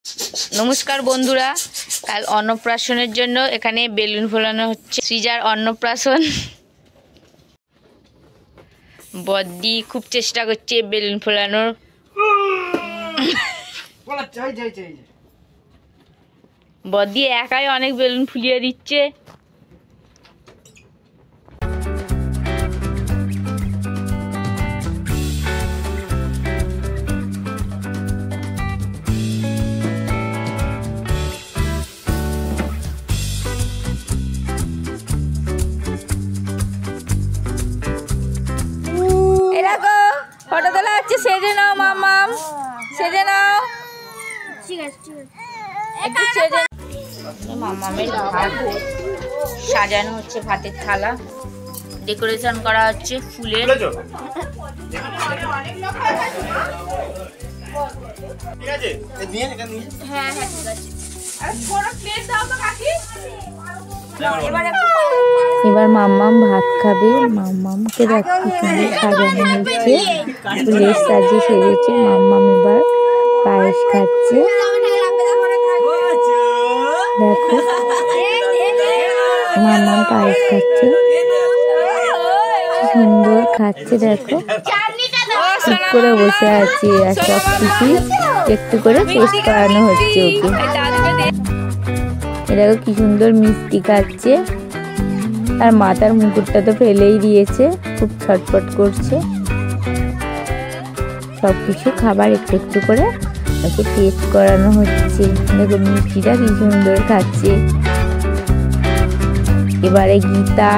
नमस्कार बंधुरा कल अन्नप्राशनेर जन्य एखाने बेलुन फोलानो हच्छे। सृजार अन्नप्राशन बद्दी खूब चेष्टा करछे बेलुन फोलानोर। बद्दी एकाई अनेक बेलुन फुलिये दिच्छे। ফটো তোলা হচ্ছে, সেজে নাও মামাম, সেজে নাও। ঠিক আছে একটু সেজে। মামামের ভাত সাজানো হচ্ছে, ভাতের থালা ডেকোরেশন করা হচ্ছে ফুলের। ঠিক আছে হ্যাঁ হ্যাঁ ঠিক আছে। আর বড় প্লেট দাও তো কাকি। এবার মাম্মাম ভাত খাবে। মাম্মামকে দেখো সুন্দর সাজানো হচ্ছে, ফুলের সাজিয়ে সেজেছে। মাম্মাম এবার পায়েস খাচ্ছে, দেখো মাম্মাম পায়েস খাচ্ছে, সুন্দর খাচ্ছে। দেখো চুপ করে বসে আছে আর সব কিছু একটু করে টেস্ট করানো হচ্ছে ওকে। দেখো কি সুন্দর মিষ্টি খাচ্ছে, আর মাথার মুকুটটা তো ফেলেই দিয়েছে, খুব ছটফট করছে। সবকিছু খাবার একটু একটু করে তাকে টেস্ট করানো হচ্ছে। দেখো মিষ্টিটা কি সুন্দর খাচ্ছে। এবারে গীতা,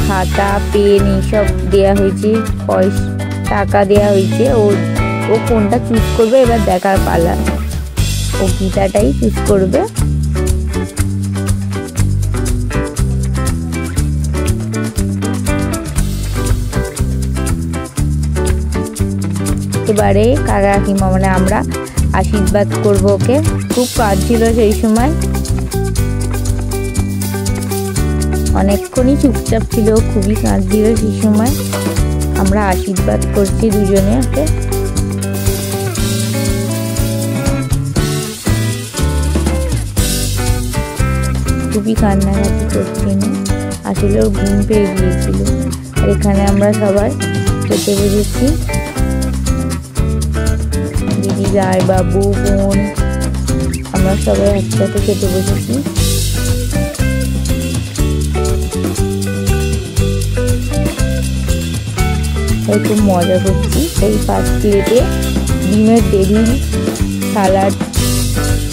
খাতা, পেন এইসব দেয়া হয়েছে, পয়সা টাকা দেয়া হয়েছে। ও কোনটা চুজ করবে এবার দেখার পালা। ও গীতাটাই চুজ করবে। এবারে কাকা কাকিমা মানে আমরা আশীর্বাদ করবো ওকে। খুব কাঁদছিল সেই সময়, অনেকক্ষণই চুপচাপ ছিল, খুবই কাঁদছিল সেই সময়। আমরা আশীর্বাদ করছি দুজনে ওকে। খুবই কান্নাকাটি করছিল, আসলে ওর ঘুম পেয়ে গিয়েছিল। আর এখানে আমরা সবাই খেতে বসেছি, দিদি, জামাই বাবু, বোন, আমরা সবাই একসাথে খেতে বসেছি। খুব মজা করছি। এই ফার্স্ট প্লেটে ডিমের টেবিল, সালাড,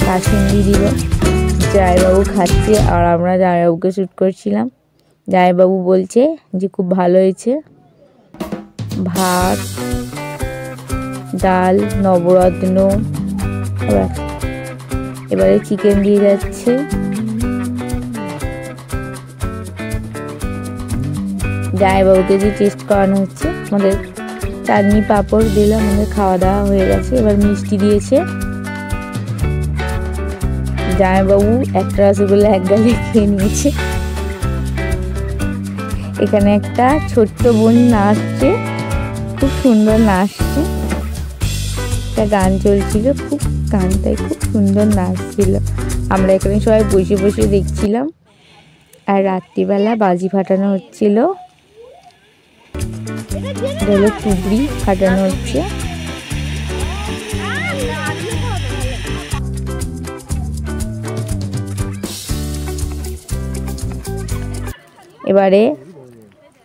কাসুন্দি দিল। জামাইবাবু খাচ্ছে আর আমরা জামাইবাবুকে শ্যুট করছিলাম। জামাইবাবু বলছে যে খুব ভালো হয়েছে। ভাত, ডাল, নবরত্ন, এবারে চিকেন দিয়ে যাচ্ছে। জামাইবাবুকে যে টেস্ট করানো হচ্ছে। আমাদের চাটনি পাঁপড় দিলাম, আমাদের খাওয়া দাওয়া হয়ে গেছে। এবার মিষ্টি দিয়েছে। জামাইবাবু একটা রসগোল্লা এক গালে খেয়ে নিয়েছে। এখানে একটা ছোট্ট বোন নাচছে, খুব সুন্দর নাচছে। একটা গান চলছিল, খুব গানটাই খুব সুন্দর নাচছিল। আমরা এখানে সবাই বসে বসে দেখছিলাম। আর রাত্রিবেলা বাজি ফাটানো হচ্ছিল, তুবড়ি ফাটানো হচ্ছে।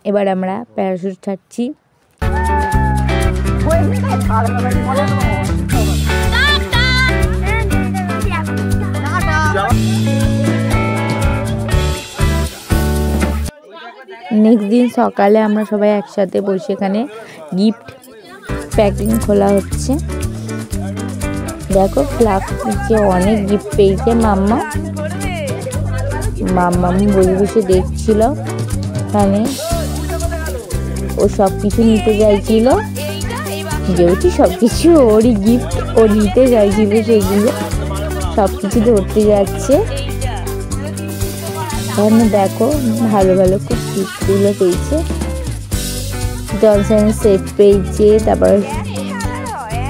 এবার আমরা প্যারাশুট ছাড়ছি। নেক্সট দিন সকালে আমরা সবাই একসাথে বসে এখানে গিফট প্যাকিং খোলা হচ্ছে। দেখো ফ্লাগ দিচ্ছে, অনেক গিফট পেয়েছে মাম্মা। মাম্মাম বসে বসে দেখছিল, এখানে ও সব কিছু নিতে চাইছিল, যেহেতু সব কিছু ওরই গিফট, ও নিতে চাইছিল সেগুলো সব কিছু ধরতে যাচ্ছে। এখানে দেখো ভালো ভালো খুব গিফটগুলো পেয়েছে। জনসন সেট পেয়েছে, তারপর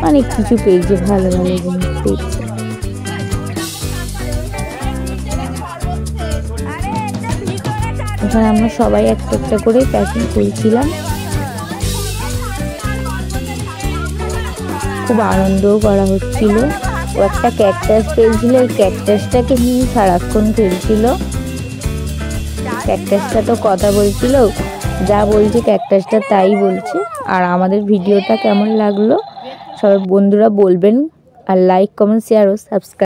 অনেক কিছু পেয়েছে, ভালো ভালো জিনিস পেয়েছে। এখানে আমরা সবাই একটা একটা করে প্যাকিং করছিলাম। খুব আনন্দও করা হচ্ছিল। ও একটা ক্যাকটাস পেয়েছিল, এই ক্যাকটাসটাকে নিয়ে সারাক্ষণ খেলছিল। ক্যাকটাসটা তো কথা বলছিল, যা বলছে ক্যাকটাসটা তাই বলছে। আর আমাদের ভিডিওটা কেমন লাগলো সবাই বন্ধুরা বলবেন, আর লাইক কমেন্ট শেয়ার ও সাবস্ক্রাইব